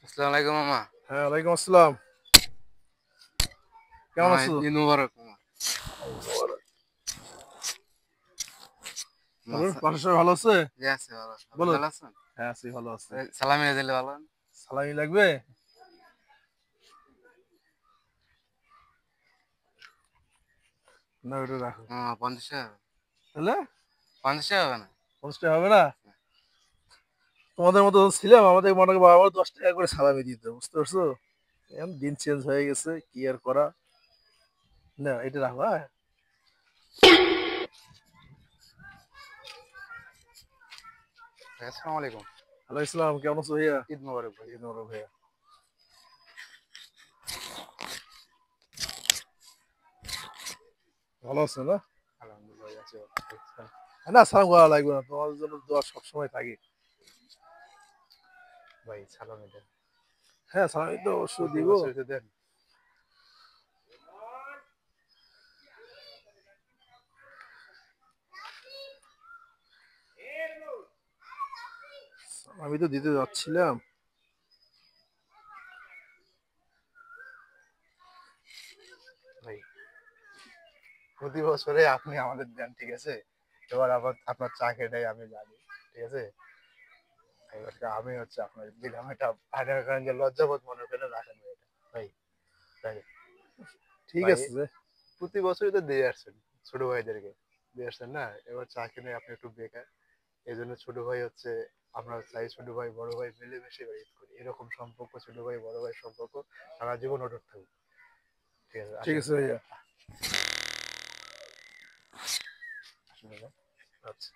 আসসালামু আলাইকুম মামা। হ্যাঁ, ওয়ালাইকুম আসসালাম। কেমন মামা আছো? ঈদ মুবারক মামা। মামা তারপর বাসার সবাই ভালো আছে? জি আছে ভালো। আপনি বলো। ভালো আছেন? হ্যাঁ, আছি, ভালো আছি। সালামি দিলে ভালো হন। সালামি লাগবে? না, ওটা রাখো। মামা 50 টাকা হবে। তাহলে 50 টাকা হবে না? 50 টাকা হবে না? তোমাদের মতো যখন ছিলাম আমাদের মনে করো বাবা 10 টাকা করে সালামি দিত, বুঝতে পারছো? এখন দিন চেঞ্জ হয়ে গেছে, কি আর করা। না, এটা রাখো। হ্যাঁ, আসসালামু আলাইকুম। হ্যালো ইসলাম, কেমন আছো ভাইয়া? ঈদ মুবারক ভাই। এই ধরো ভাইয়া। ভালো আছো না? আলহামদুলিল্লাহ ভাই আছি ভালো। না, সালাম করা লাগবে না, তোমাদের জন্য দোয়া সবসময় থাকি। ভাই সালামি দেন। হ্যাঁ, সালামি তো অবশ্যই প্রতি দিব। বছর তো দেন। আমি তো দিতে যাচ্ছিলাম। ভাই প্রতি বছরে আপনি আমাদের দেন, ঠিক আছে? এবার আবার আপনার চা খেটাই আমি জানি, ঠিক আছে? এবার আমি হচ্ছে আপনার দিলাম এটা, ভাইটার কারণে যে লজ্জাবোধ মনে করে রাখেন ভাই এটা। ভাই ভাই ঠিক ভাই আছে যে। প্রতি বছরই তো দিয়ে আসছেন ছোট ভাইদেরকে, দিয়ে আসছেন না? এবার চা কিনে আপনি একটু বেকার, এই জন্য ছোট ভাই হচ্ছে, আমরা চাই ছোট ভাই বড় ভাই মিলেমিশে এবার ঈদ করি, এরকম সম্পর্ক ছোট ভাই বড় ভাই সম্পর্ক সারা জীবন অটুট থাকুক। ঠিক আছে, ঠিক আসেন। আছে ভাইয়া। আসেন ভাই। আচ্ছা।